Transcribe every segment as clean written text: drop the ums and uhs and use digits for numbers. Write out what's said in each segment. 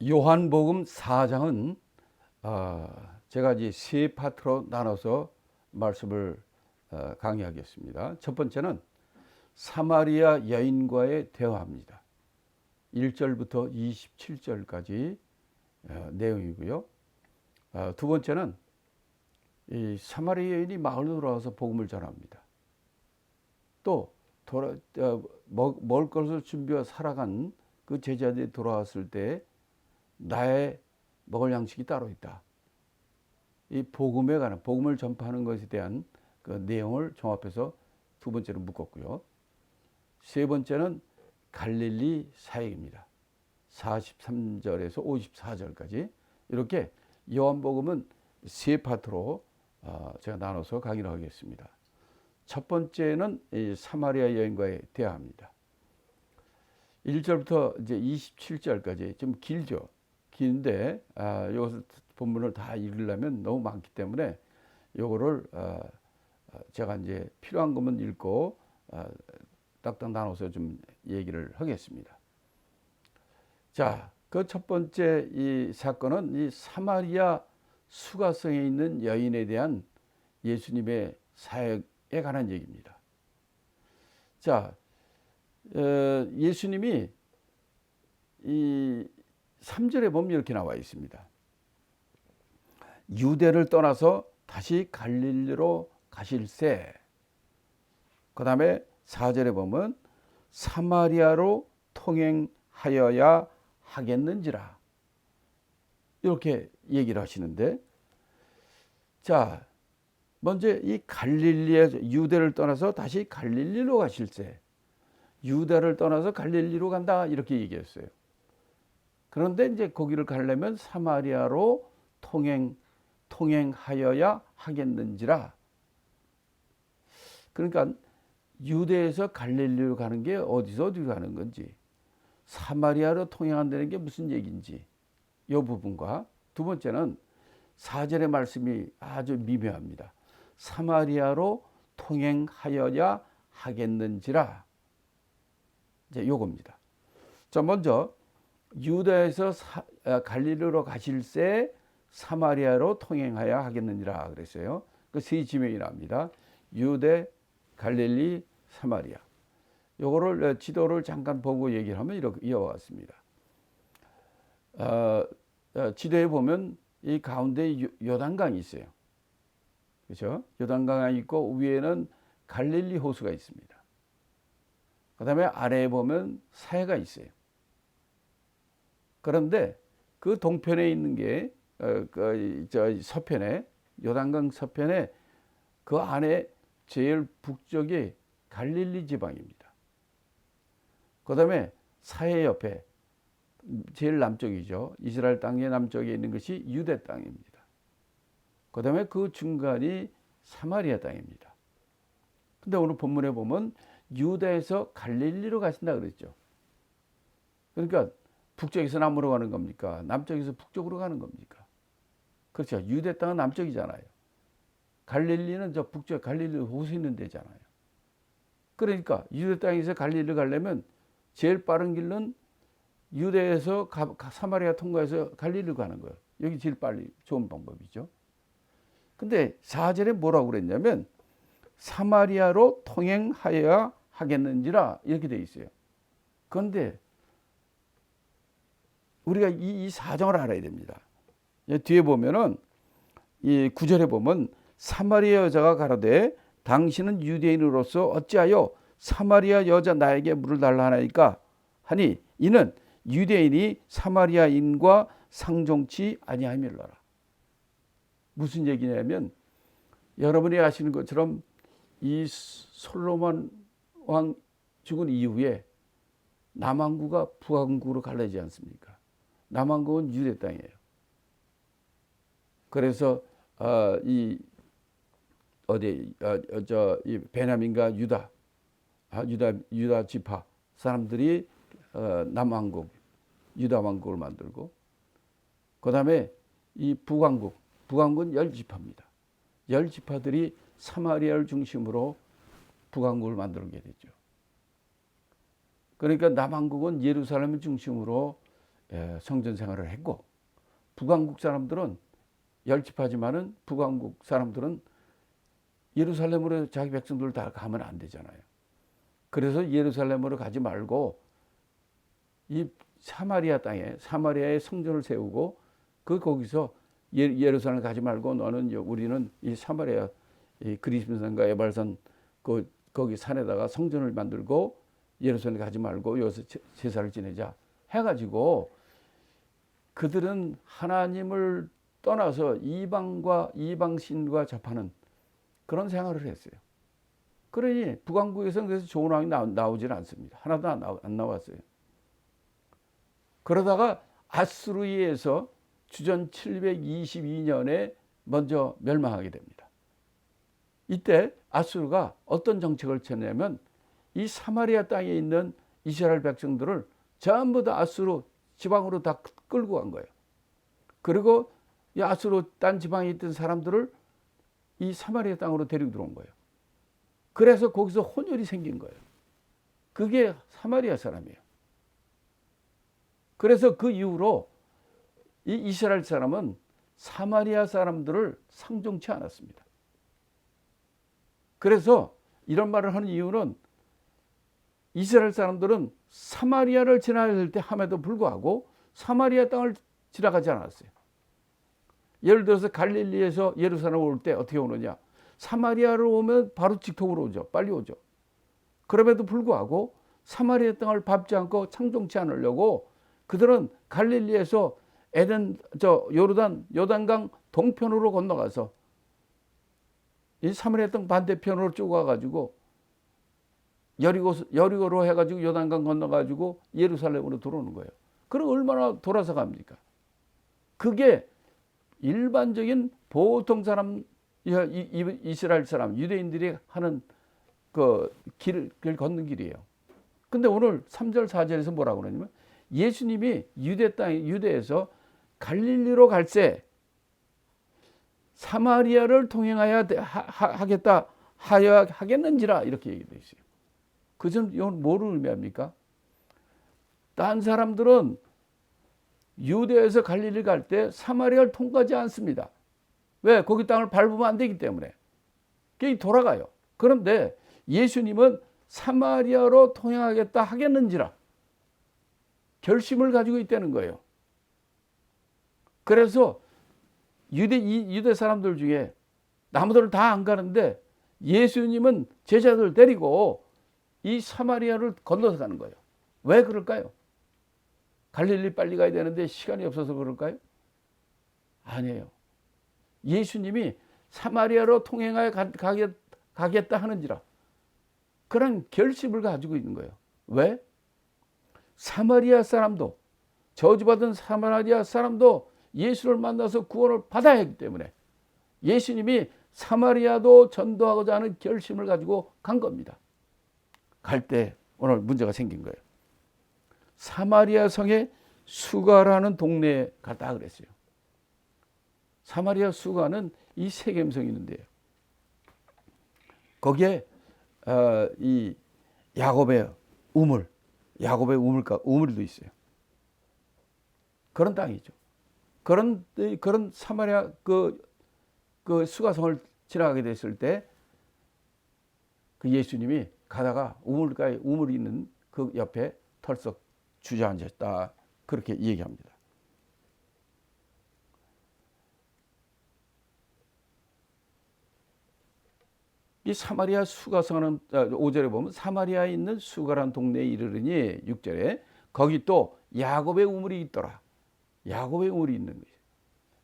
요한복음 4장은 제가 이제 세 파트로 나눠서 말씀을 강의하겠습니다. 첫 번째는 사마리아 여인과의 대화입니다. 1절부터 27절까지 내용이고요. 두 번째는 이 사마리아 여인이 마을로 돌아와서 복음을 전합니다. 또 먹을 것을 준비해 살아간 그 제자들이 돌아왔을 때 나의 먹을 양식이 따로 있다. 이 복음에 관한, 복음을 전파하는 것에 대한 그 내용을 종합해서 두 번째로 묶었고요. 세 번째는 갈릴리 사역입니다. 43절에서 54절까지 이렇게 요한복음은 세 파트로 제가 나눠서 강의를 하겠습니다. 첫 번째는 이 사마리아 여인과의 대화입니다. 1절부터 이제 27절까지 좀 길죠. 긴데 이것을 본문을 다 읽으려면 너무 많기 때문에 요거를 제가 이제 필요한 것만 읽고 딱딱 나눠서 좀 얘기를 하겠습니다. 자, 그 첫 번째 이 사건은 이 사마리아 수가성에 있는 여인에 대한 예수님의 사역에 관한 얘기입니다. 자, 예수님이 이 3절에 보면 이렇게 나와 있습니다. 유대를 떠나서 다시 갈릴리로 가실새. 그 다음에 4절에 보면 사마리아로 통행하여야 하겠는지라. 이렇게 얘기를 하시는데, 자, 먼저 이 갈릴리에 유대를 떠나서 다시 갈릴리로 가실새. 유대를 떠나서 갈릴리로 간다. 이렇게 얘기했어요. 그런데 이제 거기를 가려면 사마리아로 통행하여야 하겠는지라. 그러니까 유대에서 갈릴리로 가는 게 어디로 가는 건지, 사마리아로 통행한다는 게 무슨 얘기인지 이 부분과, 두 번째는 4절의 말씀이 아주 미묘합니다. 사마리아로 통행하여야 하겠는지라. 이제 요겁니다. 자, 먼저 유다에서 갈릴리로 가실새 사마리아로 통행하여야 하겠느니라 그랬어요. 그 세 지명이 나옵니다. 유대, 갈릴리, 사마리아. 요거를 지도를 잠깐 보고 얘기를 하면 이와 같습니다. 지도에 보면 이 가운데 요단강이 있어요. 그렇죠? 요단강이 있고 위에는 갈릴리 호수가 있습니다. 그 다음에 아래에 보면 사해가 있어요. 그런데 그 동편에 있는 게 서편에, 요단강 서편에 그 안에 제일 북쪽이 갈릴리 지방입니다. 그 다음에 사해 옆에 제일 남쪽이죠. 이스라엘 땅의 남쪽에 있는 것이 유대 땅입니다. 그 다음에 그 중간이 사마리아 땅입니다. 근데 오늘 본문에 보면 유다에서 갈릴리로 가신다 그랬죠. 그러니까 북쪽에서 남으로 가는 겁니까? 남쪽에서 북쪽으로 가는 겁니까? 그렇죠. 유대 땅은 남쪽이잖아요. 갈릴리는 저 북쪽, 갈릴리 호수 있는 데잖아요. 그러니까 유대 땅에서 갈릴리 가려면 제일 빠른 길은 유대에서 사마리아 통과해서 갈릴리 가는 거예요. 여기 제일 빨리 좋은 방법이죠. 근데 4절에 뭐라고 그랬냐면 사마리아로 통행하여야 하겠는지라 이렇게 돼 있어요. 그런데 우리가 이 사정을 알아야 됩니다. 뒤에 보면은 이 9절에 보면 사마리아 여자가 가로되 당신은 유대인으로서 어찌하여 사마리아 여자 나에게 물을 달라 하나이까 하니 이는 유대인이 사마리아인과 상종치 아니함이로라. 무슨 얘기냐면 여러분이 아시는 것처럼 이 솔로몬 왕 죽은 이후에 남왕국과 북왕국으로 갈라지지 않습니까? 남왕국은 유대 땅이에요. 그래서 이 베냐민과 유다 지파 사람들이 남왕국, 유다 왕국을 만들고, 그 다음에 이 북왕국은 10지파입니다. 10지파들이 사마리아를 중심으로 북왕국을 만들게 되죠. 그러니까 남왕국은 예루살렘을 중심으로 성전 생활을 했고, 북왕국 사람들은 열집하지만은 북왕국 사람들은 예루살렘으로 자기 백성들 다 가면 안 되잖아요. 그래서 예루살렘으로 가지 말고 이 사마리아 땅에 사마리아에 성전을 세우고 거기서 예루살렘 가지 말고 너는 우리는 이 사마리아 이 그리심산과 에발산 거기 산에다가 성전을 만들고 예루살렘 가지 말고 여기서 제사를 지내자 해가지고 그들은 하나님을 떠나서 이방신과 접하는 그런 생활을 했어요. 그러니 북왕국에서는 그래서 좋은 왕이 나오질 않습니다. 하나도 안 나왔어요. 그러다가 아수르에서 주전 722년에 먼저 멸망하게 됩니다. 이때 아수르가 어떤 정책을 쳤냐면 이 사마리아 땅에 있는 이스라엘 백성들을 전부 다 아수르 지방으로 다 끌고 간 거예요. 그리고 이 아수르 딴 지방에 있던 사람들을 이 사마리아 땅으로 데리고 들어온 거예요. 그래서 거기서 혼혈이 생긴 거예요. 그게 사마리아 사람이에요. 그래서 그 이후로 이 이스라엘 사람은 사마리아 사람들을 상종치 않았습니다. 그래서 이런 말을 하는 이유는 이스라엘 사람들은 사마리아를 지나야 될 때 함에도 불구하고 사마리아 땅을 지나가지 않았어요. 예를 들어서 갈릴리에서 예루살렘 올 때 어떻게 오느냐. 사마리아로 오면 바로 직통으로 오죠. 빨리 오죠. 그럼에도 불구하고 사마리아 땅을 밟지 않고 상종치 않으려고 그들은 갈릴리에서 요단강 동편으로 건너가서 이 사마리아 땅 반대편으로 쭉 와가지고 여리고로 해가지고 요단강 건너가지고 예루살렘으로 들어오는 거예요. 그럼 얼마나 돌아서 갑니까? 그게 일반적인 보통 사람, 이스라엘 사람, 유대인들이 하는 그 길을 걷는 길이에요. 근데 오늘 3절, 4절에서 뭐라고 그러냐면 예수님이 유대에서 갈릴리로 갈새 사마리아를 통행하여 하겠는지라 이렇게 얘기되어 있어요. 그전 이건 뭐를 의미합니까? 딴 사람들은 유대에서 갈릴리 갈 때 사마리아를 통과하지 않습니다. 왜? 거기 땅을 밟으면 안 되기 때문에. 그게 돌아가요. 그런데 예수님은 사마리아로 통행하겠다 하겠는지라 결심을 가지고 있다는 거예요. 그래서 유대 사람들 중에 나무들은 다 안 가는데 예수님은 제자들 데리고 이 사마리아를 건너서 가는 거예요. 왜 그럴까요? 갈릴리 빨리 가야 되는데 시간이 없어서 그럴까요? 아니에요. 예수님이 사마리아로 통행하여 가겠다 하는지라 그런 결심을 가지고 있는 거예요. 왜? 사마리아 사람도 저주받은 사마리아 사람도 예수를 만나서 구원을 받아야 하기 때문에 예수님이 사마리아도 전도하고자 하는 결심을 가지고 간 겁니다. 갈 때 오늘 문제가 생긴 거예요. 사마리아 성에 수가라는 동네에 갔다 그랬어요. 사마리아 수가는 이 세겜성이 있는데요. 거기에 이 야곱의 우물도 있어요. 그런 땅이죠. 그런 사마리아 그 수가성을 지나가게 됐을 때 그 예수님이 가다가 우물이 있는 그 옆에 털썩 주저앉았다. 그렇게 얘기합니다. 이 사마리아 수가성은 5절에 보면 사마리아에 있는 수가란 동네에 이르르니 6절에 거기 또 야곱의 우물이 있더라. 야곱의 우물이 있는 거예요.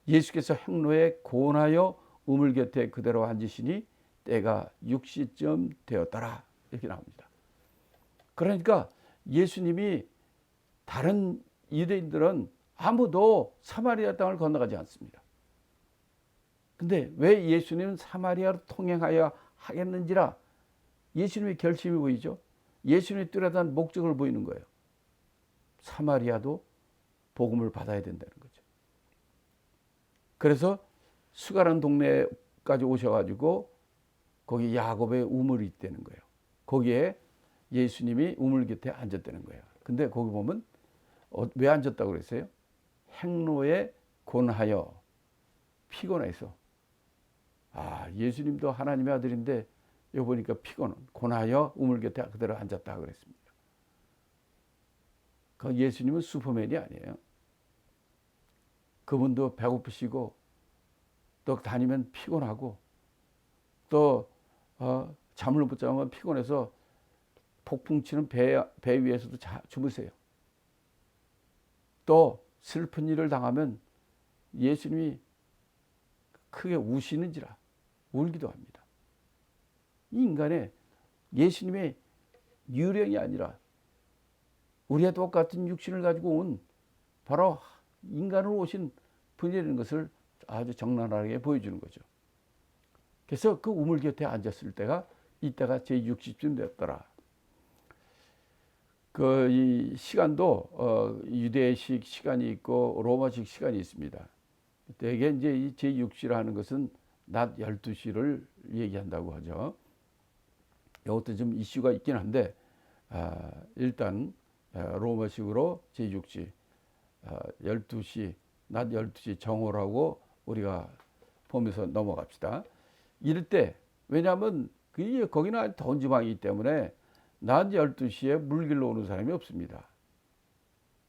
예수께서 행로에 고온하여 우물 곁에 그대로 앉으시니 때가 6시쯤 되었더라. 이렇게 나옵니다. 그러니까 예수님이 다른 유대인들은 아무도 사마리아 땅을 건너가지 않습니다. 근데 왜 예수님은 사마리아로 통행하여 하겠는지라 예수님의 결심이 보이죠. 예수님의 뚜렷한 목적을 보이는 거예요. 사마리아도 복음을 받아야 된다는 거죠. 그래서 수가라는 동네까지 오셔가지고 거기 야곱의 우물이 있다는 거예요. 거기에 예수님이 우물 곁에 앉았다는 거예요. 근데 거기 보면 왜 앉았다고 그랬어요? 행로에 곤하여 피곤해서. 예수님도 하나님의 아들인데 여기 보니까 곤하여 우물 곁에 그대로 앉았다 그랬습니다. 그 예수님은 슈퍼맨이 아니에요. 그분도 배고프시고 또 다니면 피곤하고 또 잠을 못 자면 피곤해서 폭풍 치는 배 위에서도 주무세요. 또 슬픈 일을 당하면 예수님이 크게 우시는지라 울기도 합니다. 이 인간의 예수님의 유령이 아니라 우리와 똑같은 육신을 가지고 온 바로 인간으로 오신 분이라는 것을 아주 적나라하게 보여주는 거죠. 그래서 그 우물 곁에 앉았을 때가 이때가 제60쯤 되었더라. 이 시간도 유대식 시간이 있고 로마식 시간이 있습니다. 대개 이제 이 제6시라는 것은 낮 12시를 얘기한다고 하죠. 이것도 좀 이슈가 있긴 한데 일단 로마식으로 제6시 12시 낮 12시 정오라고 우리가 보면서 넘어갑시다. 이럴 때 왜냐하면 거기는 더운 지방이기 때문에 낮 12시에 물길로 오는 사람이 없습니다.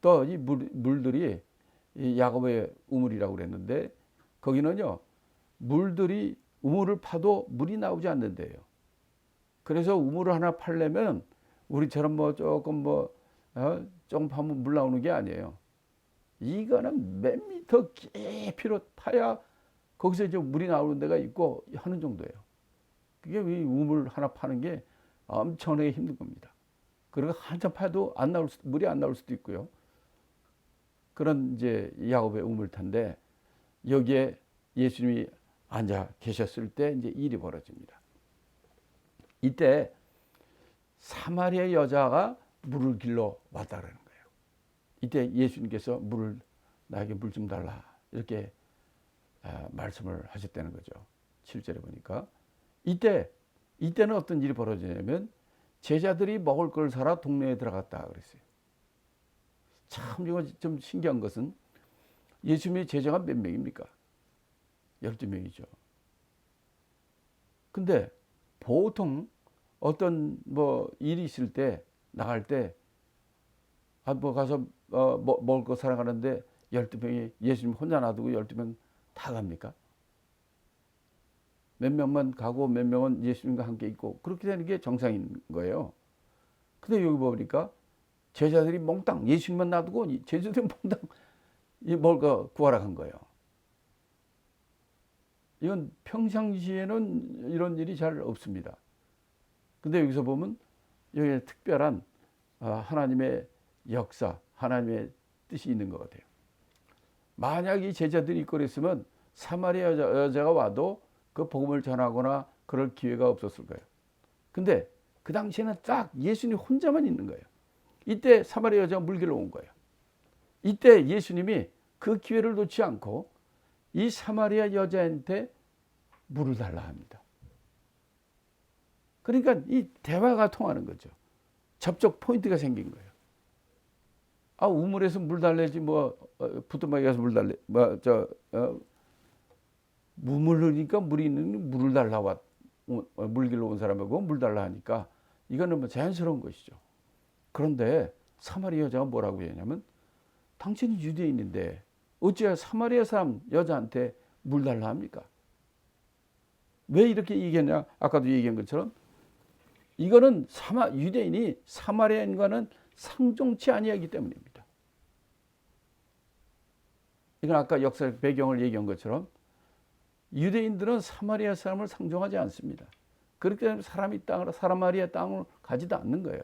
또 이 물들이 이 야고보의 우물이라고 그랬는데 거기는요 물들이 우물을 파도 물이 나오지 않는데요. 그래서 우물을 하나 파려면 우리처럼 조금 파면 물 나오는 게 아니에요. 이거는 몇 미터 깊이로 파야 거기서 이제 물이 나오는 데가 있고 하는 정도예요. 그게 이 우물 하나 파는 게 엄청나게 힘든 겁니다. 그리고 한참 파도 물이 안 나올 수도 있고요. 그런 이제 야고보의 우물탄데 여기에 예수님이 앉아 계셨을 때 이제 일이 벌어집니다. 이때 사마리아 여자가 물을 길러 왔다 그러는 거예요. 이때 예수님께서 나에게 물 좀 달라 이렇게 말씀을 하셨다는 거죠. 7절에 보니까 이때는 어떤 일이 벌어지냐면 제자들이 먹을 걸 사러 동네에 들어갔다 그랬어요. 참 이거 좀 신기한 것은 예수님의 제자가 몇 명입니까? 12명이죠. 근데 보통 어떤 일이 있을 때 나갈 때 가서 먹을 거 사러 가는데 12명이 예수님 혼자 놔두고 12명 다 갑니까? 몇 명만 가고 몇 명은 예수님과 함께 있고 그렇게 되는 게 정상인 거예요. 근데 여기 보니까 제자들이 몽땅 예수님만 놔두고 제자들이 몽땅 먹을 거 구하러 간 거예요. 이건 평상시에는 이런 일이 잘 없습니다. 근데 여기서 보면 여기에 특별한 하나님의 역사, 하나님의 뜻이 있는 것 같아요. 만약 이 제자들이 있고 그랬으면 사마리아 여자가 와도 그 복음을 전하거나 그럴 기회가 없었을 거예요. 근데 그 당시에는 딱 예수님 혼자만 있는 거예요. 이때 사마리아 여자가 물 길러 온 거예요. 이때 예수님이 그 기회를 놓지 않고 이 사마리아 여자한테 물을 달라 합니다. 그러니까 이 대화가 통하는 거죠. 접촉 포인트가 생긴 거예요. 우물에서 물 달래지 부뚜막에 가서 물 달래 무물 흐르니까 물이 있는 물을 달라 물 길러 온 사람하고 물 달라 하니까 이거는 자연스러운 것이죠. 그런데 사마리아 여자가 뭐라고 했냐면 당신이 유대인인데 어찌해야 사마리아 사람 여자한테 물 달라 합니까? 왜 이렇게 얘기했냐? 아까도 얘기한 것처럼 이거는 유대인이 사마리아인과는 상종치 아니하기 때문입니다. 이건 아까 역사적 배경을 얘기한 것처럼 유대인들은 사마리아 사람을 상종하지 않습니다. 그렇기 때문에 사마리아 땅을 가지도 않는 거예요.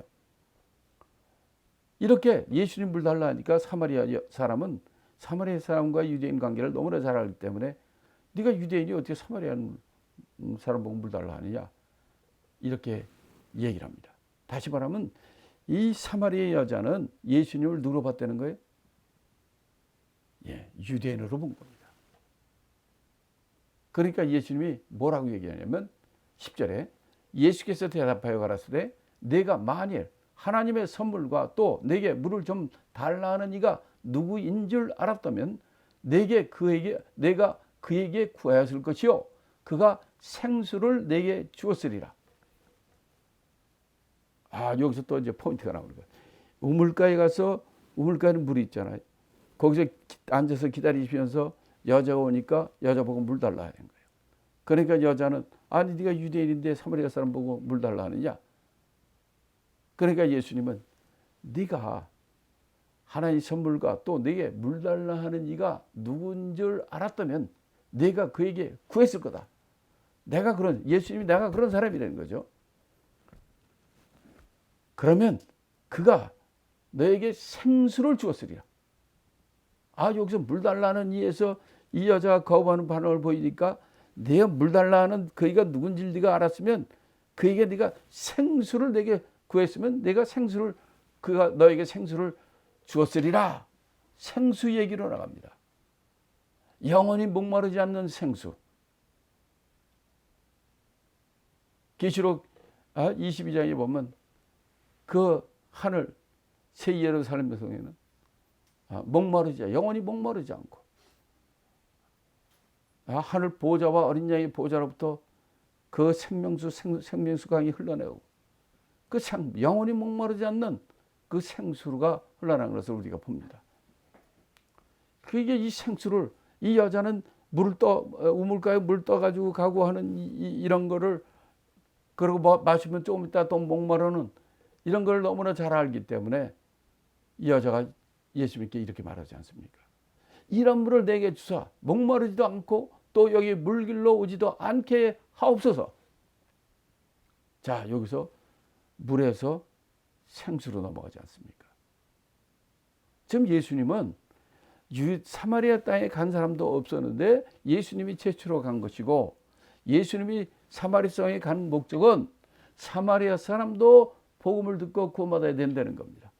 이렇게 예수님 물 달라 하니까 사마리아 사람과 유대인 관계를 너무나 잘 알기 때문에 네가 유대인이 어떻게 사마리아 사람 보고 물 달라 하느냐 이렇게 얘기를 합니다. 다시 말하면 이 사마리아 여자는 예수님을 누구로 봤다는 거예요? 유대인으로 본 겁니다. 그러니까 예수님이 뭐라고 얘기하냐면 10절에 예수께서 대답하여 가라사대 내가 만일 하나님의 선물과 또 내게 물을 좀 달라 하는 이가 누구인 줄 알았다면 내가 그에게 구하였을 것이요 그가 생수를 내게 주었으리라. 여기서 또 이제 포인트가 나오는 거예요. 우물가에 가서, 우물가에는 물이 있잖아요. 거기서 앉아서 기다리시면서 여자가 오니까 여자 보고 물 달라 하는 거예요. 그러니까 여자는 아니 네가 유대인인데 사마리아 사람 보고 물 달라 하느냐. 그러니까 예수님은 네가 하나님 선물과 또 네게 물 달라 하는 이가 누군 줄 알았다면 네가 그에게 구했을 거다. 예수님이 내가 그런 사람이라는 거죠. 그러면 그가 너에게 생수를 주었으리라. 여기서 물 달라는 이에서 이 여자가 거부하는 반응을 보이니까 내가 물 달라는 그이가 누군지 네가 알았으면 그에게 네가 생수를 내게 구했으면 그가 너에게 생수를 주었으리라. 생수 얘기로 나갑니다. 영원히 목마르지 않는 생수. 계시록 22장에 보면 그 하늘 새 예루살렘 성에는 영원히 목마르지 않고 하늘 보호자와 어린 양의 보호자로부터 그 생명수 강이 흘러내오고 영원히 목마르지 않는 그 생수가 흘러나는 것을 우리가 봅니다. 그게 이 생수를 이 여자는 우물가에 물 떠가지고 가고 하는 이런 거를 그러고 마시면 조금 있다 또 목마르는 이런 걸 너무나 잘 알기 때문에 이 여자가 예수님께 이렇게 말하지 않습니까? 이런 물을 내게 주사 목마르지도 않고 또 여기 물길로 오지도 않게 하옵소서. 자, 여기서 물에서 생수로 넘어가지 않습니까? 지금 예수님은 사마리아 땅에 간 사람도 없었는데 예수님이 최초로 간 것이고 예수님이 사마리아 땅에 간 목적은 사마리아 사람도 복음을 듣고 구원받아야 된다는 겁니다.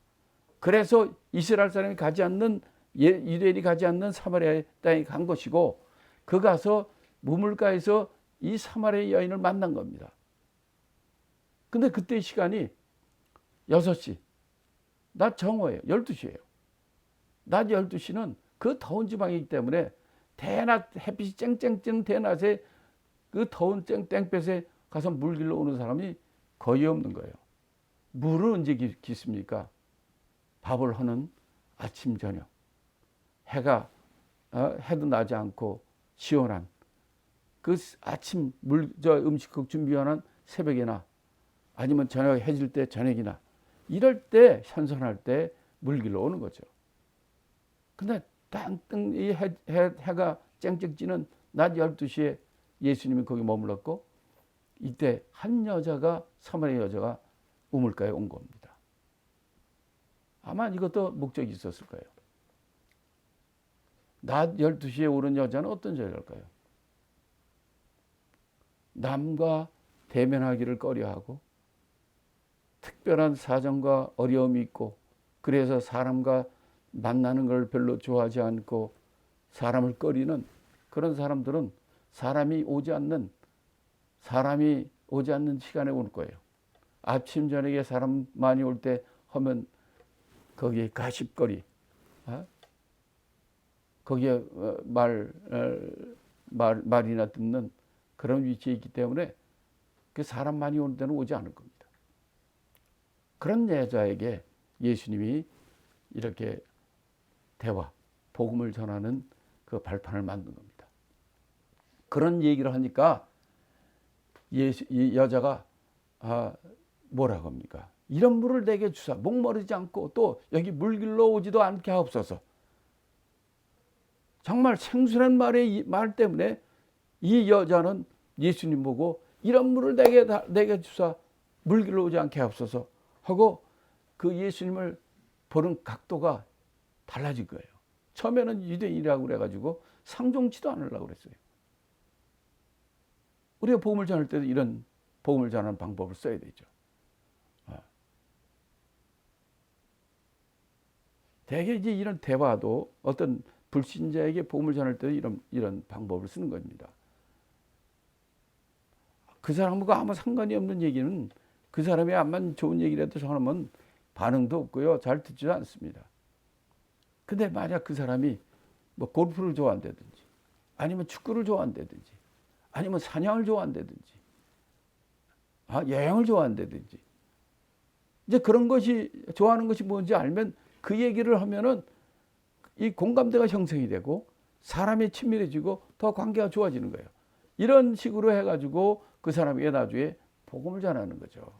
그래서 이스라엘 사람이 가지 않는 유대인이 가지 않는 사마리아 땅에 간 것이고 그 가서 우물가에서 이 사마리아 여인을 만난 겁니다. 근데 그때 시간이 6시, 낮 정오예요. 12시예요. 낮 12시는 그 더운 지방이기 때문에 대낮 햇빛이 쨍쨍 뜨는 대낮에 그 더운 땡볕에 가서 물 길러 오는 사람이 거의 없는 거예요. 물을 언제 깃습니까? 밥을 하는 아침 저녁 해도 나지 않고 시원한 그 아침 음식 준비하는 새벽이나 아니면 저녁 해질 때 저녁이나 이럴 때 선선할 때 물 길러 오는 거죠. 근데 땅땅 이 해가 쨍쨍 찌는 낮 12시에 예수님이 거기 머물렀고 이때 한 여자가 사마리아 여자가 우물가에 온 겁니다. 아마 이것도 목적이 있었을 거예요. 낮 12시에 오는 여자는 어떤 여자일까요? 남과 대면하기를 꺼려하고 특별한 사정과 어려움이 있고 그래서 사람과 만나는 걸 별로 좋아하지 않고 사람을 꺼리는 그런 사람들은 사람이 오지 않는 시간에 올 거예요. 아침 저녁에 사람 많이 올 때 하면 거기에 가십거리, 거기에 말이나 듣는 그런 위치에 있기 때문에 그 사람 많이 오는 데는 오지 않을 겁니다. 그런 여자에게 예수님이 이렇게 복음을 전하는 그 발판을 만든 겁니다. 그런 얘기를 하니까 이 여자가 뭐라고 합니까? 이런 물을 내게 주사 목마르지 않고 또 여기 물 길러 오지도 않게 하옵소서. 정말 생수란 말 때문에 이 여자는 예수님 보고 이런 물을 내게 주사 물 길러 오지 않게 하옵소서 하고 그 예수님을 보는 각도가 달라질 거예요. 처음에는 유대인이라고 그래가지고 상종치도 않으려고 그랬어요. 우리가 복음을 전할 때도 이런 복음을 전하는 방법을 써야 되죠. 대개 이제 이런 대화도 어떤 불신자에게 복음을 전할 때도 이런 방법을 쓰는 겁니다. 그 사람과 아무 상관이 없는 얘기는 그 사람이 암만 좋은 얘기라도 전하면 반응도 없고요. 잘 듣지도 않습니다. 근데 만약 그 사람이 뭐 골프를 좋아한다든지 아니면 축구를 좋아한다든지 아니면 사냥을 좋아한다든지 여행을 좋아한다든지 이제 그런 것이 좋아하는 것이 뭔지 알면 그 얘기를 하면은 이 공감대가 형성이 되고 사람이 친밀해지고 더 관계가 좋아지는 거예요. 이런 식으로 해가지고 그 사람에게 나중에 복음을 전하는 거죠.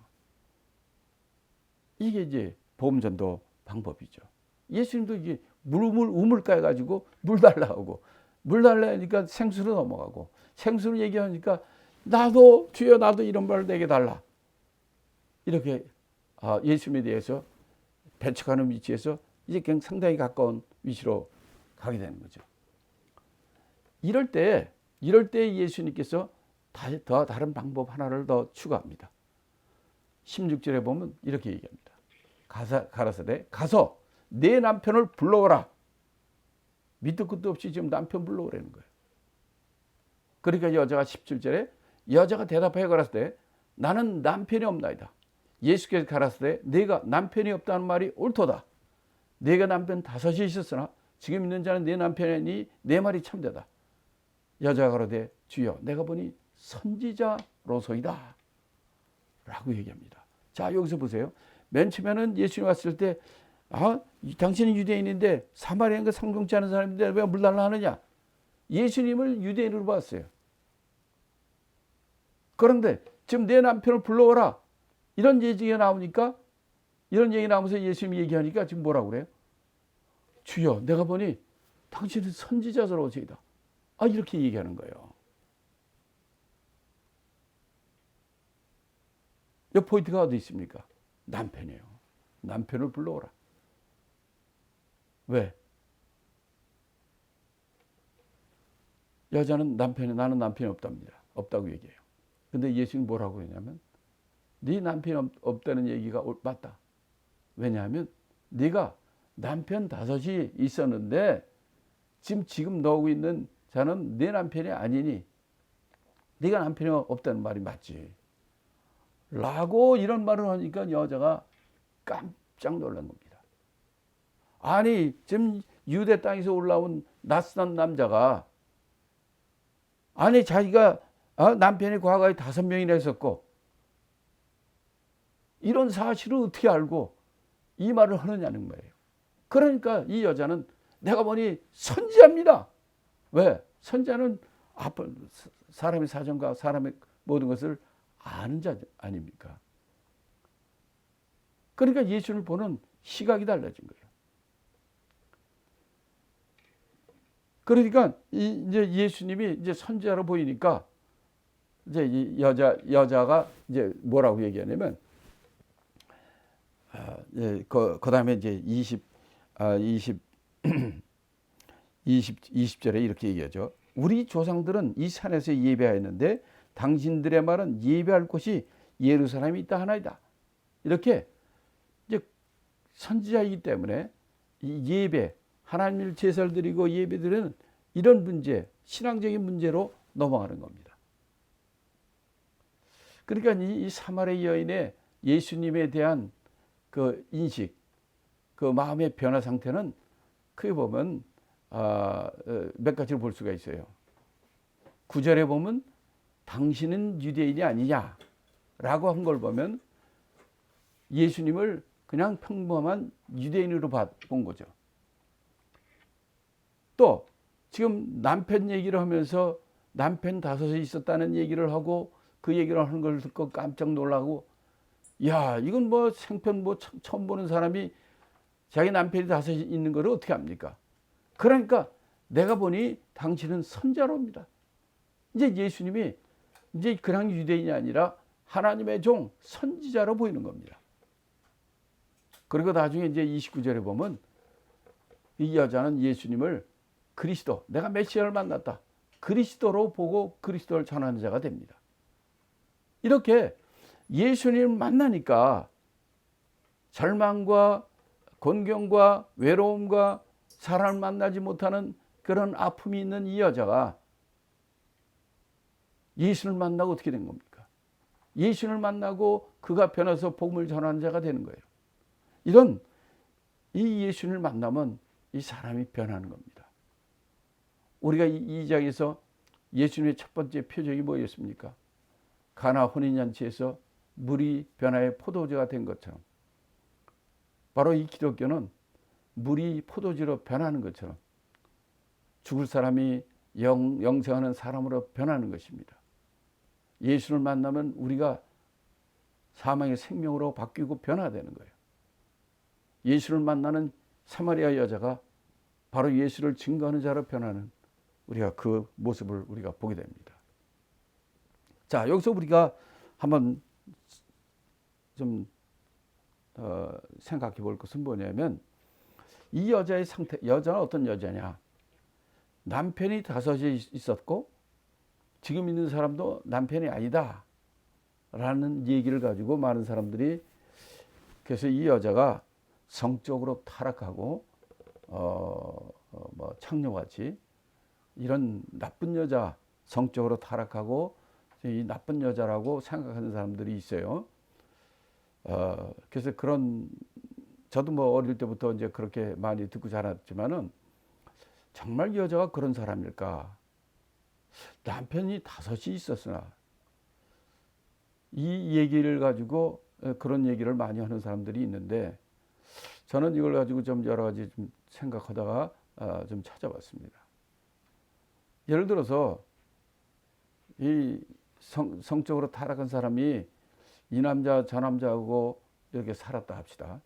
이게 이제 복음전도 방법이죠. 예수님도 이게 우물가에 가지고 물 달라 하고 물 달라 하니까 생수로 넘어가고 생수를 얘기하니까 나도 주여 나도 이런 말을 내게 달라. 이렇게 예수님에 대해서 배척하는 위치에서 이제 그냥 상당히 가까운 위치로 가게 되는 거죠. 이럴 때 예수님께서 더 다른 방법 하나를 더 추가합니다. 16절에 보면 이렇게 얘기합니다. 가라사대 가서 내 남편을 불러오라. 밑도 끝도 없이 지금 남편 불러오라는 거예요. 그러니까 여자가 17절에 여자가 대답하여 가라사대 나는 남편이 없나이다. 예수께서 가라사대 네가 남편이 없다는 말이 옳도다. 네가 남편 5이 있었으나 지금 있는 자는 네 남편이니 내 말이 참되다. 여자가 가로되 주여 내가 보니 선지자로소이다 라고 얘기합니다. 자 여기서 보세요. 맨 처음에는 예수님 왔을 때 당신은 유대인인데 사마리아인과 상종치 않은 사람인데 왜 물 달라 하느냐. 예수님을 유대인으로 봤어요. 그런데 지금 내 남편을 불러오라 이런 얘기가 나오니까 이런 얘기 나오면서 예수님이 얘기하니까 지금 뭐라고 그래요? 주여 내가 보니 당신은 선지자로소이다. 이렇게 얘기하는 거예요. 이 포인트가 어디 있습니까? 남편이에요. 남편을 불러오라. 왜? 여자는 나는 남편이 없다고 얘기해요. 근데 예수님 뭐라고 했냐면 네 남편이 없다는 얘기가 맞다. 왜냐하면 네가 남편 5이 있었는데 지금 너하고 있는 자는 네 남편이 아니니 네가 남편이 없다는 말이 맞지. 라고 이런 말을 하니까 여자가 깜짝 놀란 겁니다. 아니 지금 유대 땅에서 올라온 낯선 남자가 아니 자기가 남편이 과거에 5명이나 있었고 이런 사실을 어떻게 알고 이 말을 하느냐는 거예요. 그러니까 이 여자는 내가 보니 선지자입니다. 왜? 선지자는 사람의 사정과 사람의 모든 것을 아는 자 아닙니까? 그러니까 예수를 보는 시각이 달라진 거예요. 그러니까 이제 예수님이 이제 선지자로 보이니까 이제 이 여자가 이제 뭐라고 얘기하냐면 그다음에 이제 20절에 이렇게 얘기하죠. 우리 조상들은 이 산에서 예배하였는데 당신들의 말은 예배할 곳이 예루살렘에 있다 하나이다. 이렇게 이제 선지자이기 때문에 이 예배, 하나님을 제사를 드리고 예배 드리는 이런 문제, 신앙적인 문제로 넘어가는 겁니다. 그러니까 이 사마리아 여인의 예수님에 대한 그 인식, 그 마음의 변화 상태는 크게 보면 몇 가지를 볼 수가 있어요. 9절에 보면 당신은 유대인이 아니냐라고 한 걸 보면 예수님을 그냥 평범한 유대인으로 본 거죠. 또 지금 남편 얘기를 하면서 남편 5이 있었다는 얘기를 하고 그 얘기를 하는 걸 듣고 깜짝 놀라고 야 이건 뭐 생편 처음 보는 사람이 자기 남편이 5이 있는 걸 어떻게 합니까? 그러니까 내가 보니 당신은 선자로입니다. 이제 예수님이 이제 그냥 유대인이 아니라 하나님의 종 선지자로 보이는 겁니다. 그리고 나중에 이제 29절에 보면 이 여자는 예수님을 그리스도, 내가 메시아를 만났다. 그리스도로 보고 그리스도를 전하는 자가 됩니다. 이렇게 예수님을 만나니까 절망과 곤경과 외로움과 사람을 만나지 못하는 그런 아픔이 있는 이 여자가 예수를 만나고 어떻게 된 겁니까? 예수를 만나고 그가 변해서 복음을 전하는 자가 되는 거예요. 이런 이 예수님을 만나면 이 사람이 변하는 겁니다. 우리가 이 장에서 예수님의 첫 번째 표적이 뭐였습니까? 가나 혼인잔치에서 물이 변화의 포도주가 된 것처럼, 바로 이 기독교는 물이 포도주로 변하는 것처럼 죽을 사람이 영생하는 사람으로 변하는 것입니다. 예수를 만나면 우리가 사망의 생명으로 바뀌고 변화되는 거예요. 예수를 만나는 사마리아 여자가 바로 예수를 증거하는 자로 변하는, 우리가 그 모습을 우리가 보게 됩니다. 자, 여기서 우리가 한번 좀 생각해 볼 것은 뭐냐면, 이 여자의 상태, 여자는 어떤 여자냐? 남편이 5이 있었고 지금 있는 사람도 남편이 아니다 라는 얘기를 가지고 많은 사람들이, 그래서 이 여자가 성적으로 타락하고 뭐 창녀같이 이런 나쁜 여자, 성적으로 타락하고 이 나쁜 여자라고 생각하는 사람들이 있어요. 그래서 그런, 저도 뭐 어릴 때부터 이제 그렇게 많이 듣고 자랐지만은, 정말 이 여자가 그런 사람일까? 남편이 5이 있었으나, 이 얘기를 가지고 그런 얘기를 많이 하는 사람들이 있는데, 저는 이걸 가지고 좀 여러 가지 좀 생각하다가 좀 찾아봤습니다. 예를 들어서 이 성적으로 타락한 사람이 이 남자 저 남자하고 이렇게 살았다 합시다.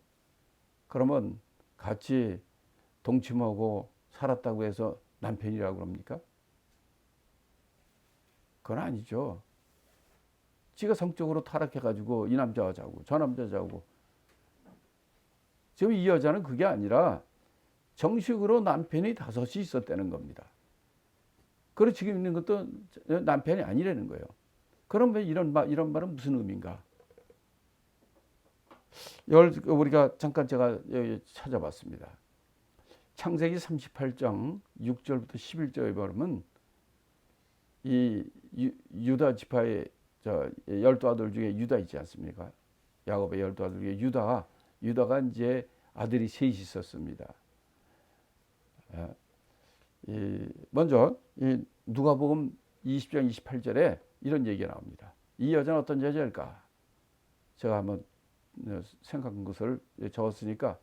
그러면 같이 동침하고 살았다고 해서 남편이라고 그럽니까? 그건 아니죠. 지가 성적으로 타락해가지고 이 남자와 자고 저 남자 자고, 지금 이 여자는 그게 아니라 정식으로 남편이 5이 있었다는 겁니다. 그리고 지금 있는 것도 남편이 아니라는 거예요. 그럼 왜 이런 말은 무슨 의미인가? 이걸 우리가 잠깐 제가 여기 찾아봤습니다. 창세기 38장 6절부터 11절에 보면, 이 유다 지파의 12아들 중에 유다 있지 않습니까? 야곱의 12아들 중에 유다가 이제 아들이 3이 있었습니다. 먼저 누가복음 20장 28절에 이런 얘기가 나옵니다. 이 여자는 어떤 여자일까? 제가 한번 생각한 것을 적었으니까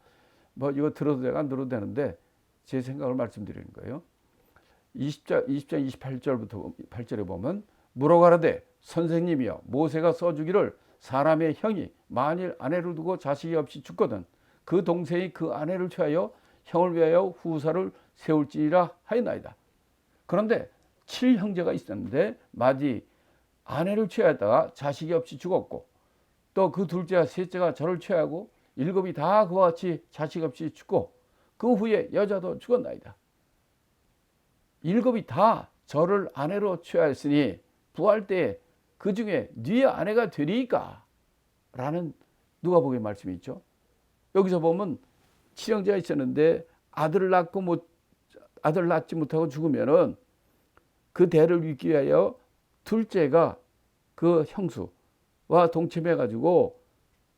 뭐 이거 들어도 되고 안 들어도 되는데 제 생각을 말씀드리는 거예요. 20장 28절부터 8절에 보면, 물어가라되 선생님이여, 모세가 써주기를 사람의 형이 만일 아내를 두고 자식이 없이 죽거든 그 동생이 그 아내를 취하여 형을 위하여 후사를 세울지라 하였나이다. 그런데 7형제가 있었는데 마디 아내를 취하였다가 자식이 없이 죽었고, 또 그 둘째와 셋째가 저를 취하고 7이 다 그와 같이 자식 없이 죽고 그 후에 여자도 죽었나이다. 7이 다 저를 아내로 취하였으니 부활 때에 그 중에 네 아내가 되리이까? 라는 누가복음의 말씀이 있죠. 여기서 보면 7형제가 있었는데 아들을 낳지 못하고 죽으면은 그 대를 잇기 위하여 둘째가 그 형수와 동침해 가지고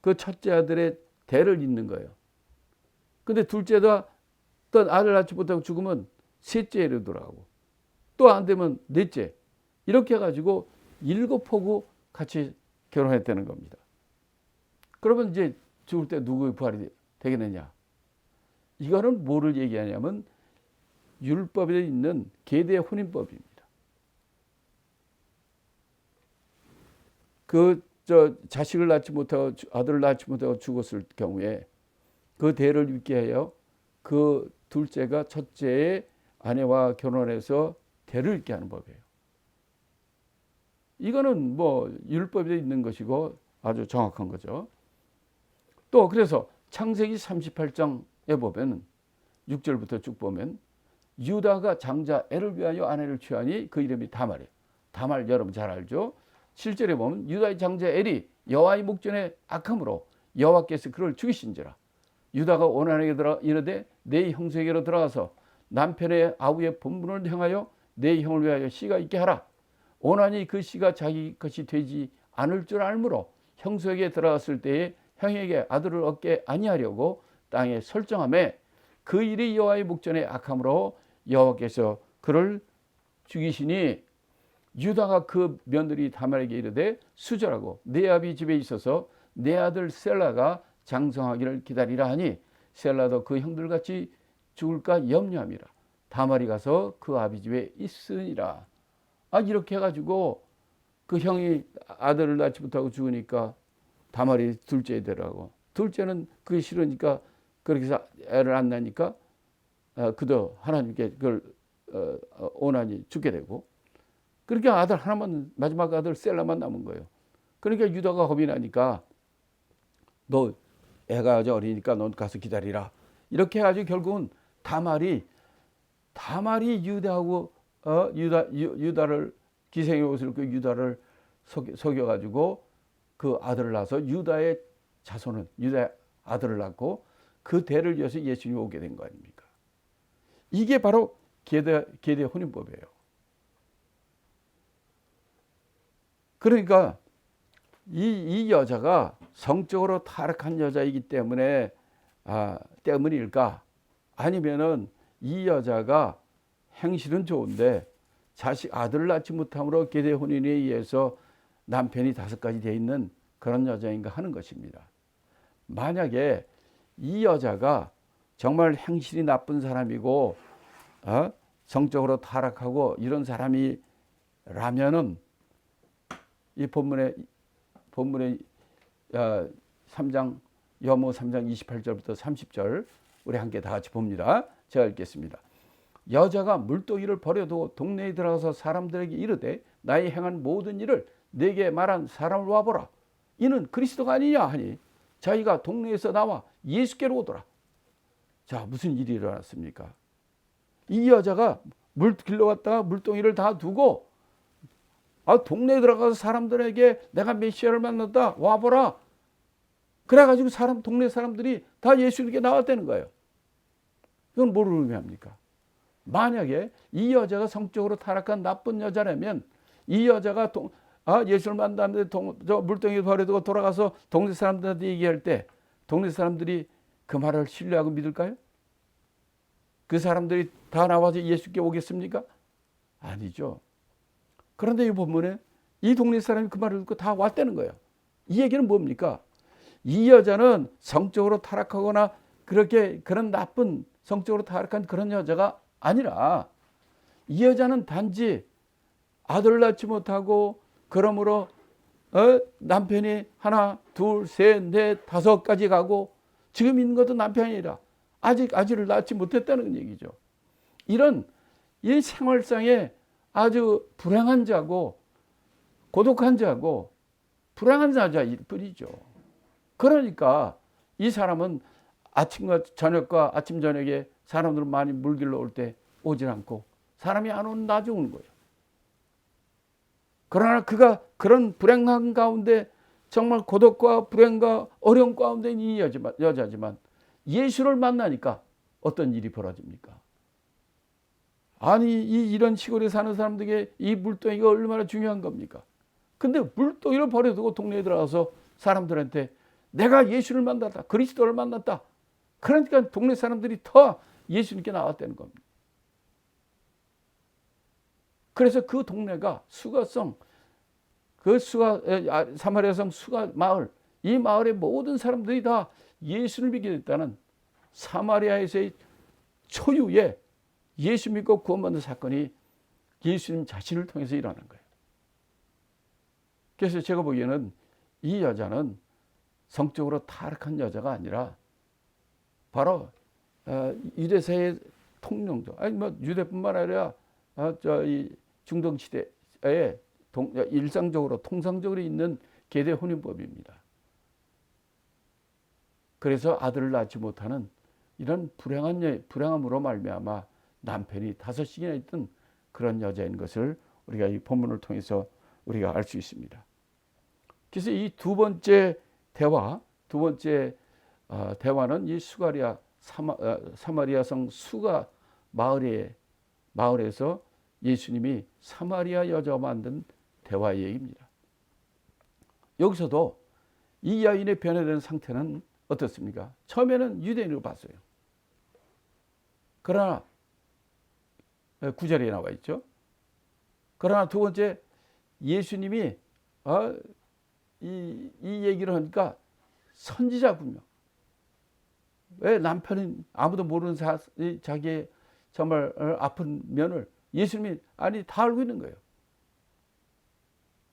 그 첫째 아들의 대를 잇는 거예요. 근데 둘째가 또 아들 낳지 못하고 죽으면 셋째로 돌아가고, 또 안 되면 넷째, 이렇게 해가지고 7포구 같이 결혼했다는 겁니다. 그러면 이제 죽을 때 누구의 부활이 되겠느냐? 이거는 뭐를 얘기하냐면 율법에 있는 계대 혼인법입니다. 자식을 낳지 못하고 아들을 낳지 못하고 죽었을 경우에 그 대를 잇게 하여 그 둘째가 첫째의 아내와 결혼해서 대를 잇게 하는 법이에요. 이거는 뭐 율법에 있는 것이고 아주 정확한 거죠. 또 그래서 창세기 38장에 보면 6절부터 쭉 보면, 유다가 장자 엘을 위하여 아내를 취하니 그 이름이 다말이에요. 다말 여러분 잘 알죠? 7절에 보면 유다의 장자 엘이 여호와의 목전에 악함으로 여호와께서 그를 죽이신지라. 유다가 오난에게 이르되 내 형수에게로 들어가서 남편의 아우의 본분을 행하여 내 형을 위하여 씨가 있게 하라. 오난이 그 씨가 자기 것이 되지 않을 줄 알므로 형수에게 들어갔을 때에 형에게 아들을 얻게 아니하려고 땅에 설정하며 그 일이 여호와의 목전에 악함으로 여호와께서 그를 죽이시니 유다가 그 며느리 다말에게 이르되 수절하고 내 아비 집에 있어서 내 아들 셀라가 장성하기를 기다리라 하니 셀라도 그 형들같이 죽을까 염려함이라. 다말이 가서 그 아비 집에 있으니라. 이렇게 해가지고 그 형이 아들을 낳지 못하고 죽으니까 다말이 둘째 되라고. 둘째는 그게 싫으니까 그렇게 해서 애를 안 낳으니까 그도 하나님께 그걸 원한이 죽게 되고, 그러니까 아들 하나만, 마지막 아들 셀라만 남은 거예요. 그러니까 유다가 겁이 나니까 너 애가 아주 어리니까 넌 가서 기다리라. 이렇게 해가지고 결국은 다말이 유다하고 유다를 기생의 옷을 그 유다를 속여가지고 그 아들을 낳아서 유다의 자손은 유다의 아들을 낳고 그 대를 이어서 예수님이 오게 된 거 아닙니까? 이게 바로 계대 혼인법이에요. 그러니까 이 여자가 성적으로 타락한 여자이기 때문에 때문일까? 아니면은 이 여자가 행실은 좋은데 아들을 낳지 못함으로 계대 혼인에 의해서 남편이 5가지 되어 있는 그런 여자인가 하는 것입니다. 만약에 이 여자가 정말 행실이 나쁜 사람이고 성적으로 타락하고 이런 사람이라면은 이 본문의 3장 여모 3장 28절부터 30절 우리 함께 다 같이 봅니다. 제가 읽겠습니다. 여자가 물동이를 버려두고 동네에 들어가서 사람들에게 이르되 나의 행한 모든 일을 내게 말한 사람을 와보라. 이는 그리스도가 아니냐 하니 자기가 동네에서 나와 예수께로 오더라. 자, 무슨 일이 일어났습니까? 이 여자가 물 길러 갔다가 물동이를 다 두고 동네에 들어가서 사람들에게 내가 메시아를 만났다 와보라. 그래가지고 동네 사람들이 다 예수님께 나왔다는 거예요. 이건 뭘 의미합니까? 만약에 이 여자가 성적으로 타락한 나쁜 여자라면 이 여자가 예수를 만났는데 저 물동이 버려두고 돌아가서 동네 사람들한테 얘기할 때 동네 사람들이 그 말을 신뢰하고 믿을까요? 그 사람들이 다 나와서 예수께 오겠습니까? 아니죠. 그런데 이 본문에 이 동네 사람이 그 말을 듣고 다 왔다는 거예요. 이 얘기는 뭡니까? 이 여자는 성적으로 타락하거나 그런 나쁜 성적으로 타락한 그런 여자가 아니라 이 여자는 단지 아들을 낳지 못하고 그러므로 남편이 하나, 둘, 셋, 넷, 5까지 가고 지금 있는 것도 남편이 아니라 아직 아들을 낳지 못했다는 얘기죠. 이 생활상에 아주 불행한 자고 고독한 자고 불행한 자일 뿐이죠. 그러니까 이 사람은 아침과 저녁과 아침 저녁에 사람들 많이 물길러 올 때 오질 않고 사람이 안 오는 낮에 오는 거예요. 그러나 그가 그런 불행한 가운데 정말 고독과 불행과 어려움 가운데 있는 이 여자지만 예수를 만나니까 어떤 일이 벌어집니까? 아니 이런 시골에 사는 사람들에게 이 물동이가 얼마나 중요한 겁니까? 근데 물동이를 버려두고 동네에 들어가서 사람들한테 내가 예수를 만났다. 그리스도를 만났다. 그러니까 동네 사람들이 더 예수님께 나왔다는 겁니다. 그래서 그 동네가 사마리아성 수가 마을, 이 마을의 모든 사람들이 다 예수를 믿게 됐다는 사마리아에서의 초유의 예수 믿고 구원받는 사건이 예수님 자신을 통해서 일어나는 거예요. 그래서 제가 보기에는 이 여자는 성적으로 타락한 여자가 아니라 바로 유대사의 통용조, 유대뿐만 아니라 이 중동 시대에 일상적으로 통상적으로 있는 계대 혼인법입니다. 그래서 아들을 낳지 못하는 이런 불행함으로 말미암아 남편이 5씩이나 있던 그런 여자인 것을 우리가 이 본문을 통해서 우리가 알 수 있습니다. 그래서 이 두 번째 대화는 이 사마리아성 수가 마을에서 예수님이 사마리아 여자와 만든 대화 얘기입니다. 여기서도 이 여인의 변화된 상태는 어떻습니까? 처음에는 유대인으로 봤어요. 그러나 9절에 나와 있죠. 그러나 두 번째, 예수님이 이 얘기를 하니까 선지자군요. 왜 남편은 아무도 모르는 자기의 정말 아픈 면을 예수님이 다 알고 있는 거예요.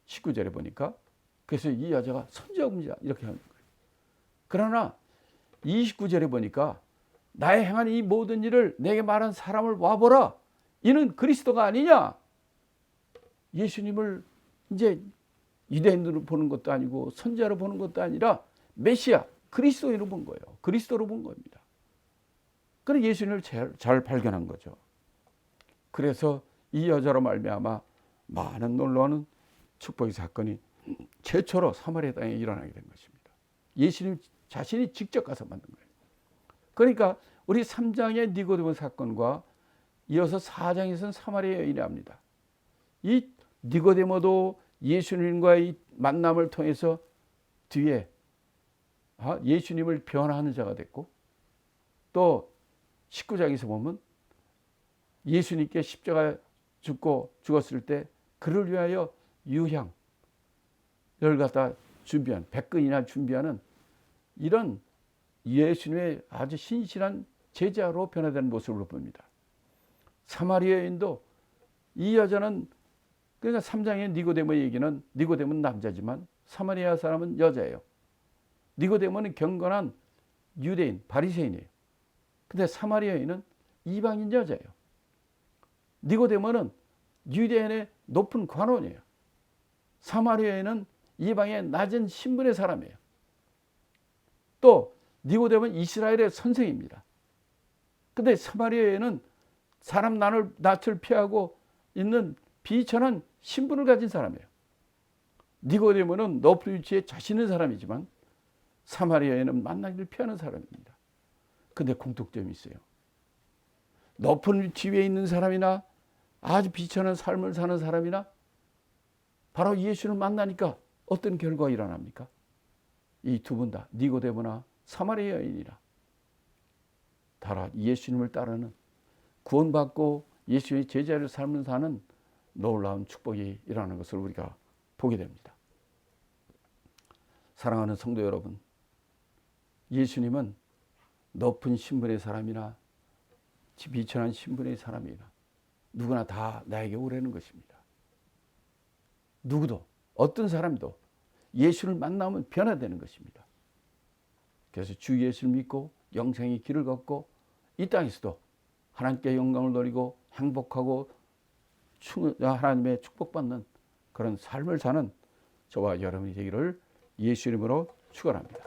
19절에 보니까. 그래서 이 여자가 선지자군요 이렇게 하는 거예요. 그러나 29절에 보니까 나의 행한 이 모든 일을 내게 말한 사람을 와보라. 이는 그리스도가 아니냐. 예수님을 이제 유대인으로 보는 것도 아니고 선지자로 보는 것도 아니라 메시아 그리스도인으로 본 거예요. 그리스도로 본 겁니다. 그래서 예수님을 잘 발견한 거죠. 그래서 이 여자로 말미암아 많은 놀라운 축복의 사건이 최초로 사마리아 땅에 일어나게 된 것입니다. 예수님 자신이 직접 가서 만든 거예요. 그러니까 우리 3장의 니고데모 사건과 이어서 4장에서는 사마리아 여인이 합니다. 이 니고데모도 예수님과의 만남을 통해서 뒤에 예수님을 변화하는 자가 됐고, 또 19장에서 보면 예수님께 십자가 죽었을 때 그를 위하여 유향을 갖다 준비한, 100근이나 준비하는 이런 예수님의 아주 신실한 제자로 변화되는 모습을 봅니다. 사마리아 여인도, 이 여자는, 그러니까 3장의 니고데모 얘기는, 니고데모는 남자지만 사마리아 사람은 여자예요. 니고데모는 경건한 유대인, 바리새인이에요. 근데 사마리아 여인은 이방인 여자예요. 니고데모는 유대인의 높은 관원이에요. 사마리아 여인은 이방의 낮은 신분의 사람이에요. 또 니고데모는 이스라엘의 선생입니다. 근데 사마리아 여인은 사람 낯을 피하고 있는 비천한 신분을 가진 사람이에요. 니고데모는 높은 위치에 자신 있는 사람이지만 사마리아에는 만나기를 피하는 사람입니다. 근데 공통점이 있어요. 높은 위치에 있는 사람이나 아주 비천한 삶을 사는 사람이나 바로 예수를 만나니까 어떤 결과가 일어납니까? 이 두 분 다, 니고데모나 사마리아 여인이라 다 예수님을 따르는, 구원받고 예수의 제자를 삶을 사는 놀라운 축복이 일어나는 것을 우리가 보게 됩니다. 사랑하는 성도 여러분, 예수님은 높은 신분의 사람이나 비천한 신분의 사람이나 누구나 다 나에게 오라는 것입니다. 누구도, 어떤 사람도 예수를 만나면 변화되는 것입니다. 그래서 주 예수를 믿고 영생의 길을 걷고 이 땅에서도 하나님께 영광을 돌리고 행복하고 하나님의 축복받는 그런 삶을 사는 저와 여러분이 되기를 예수 이름으로 축원합니다.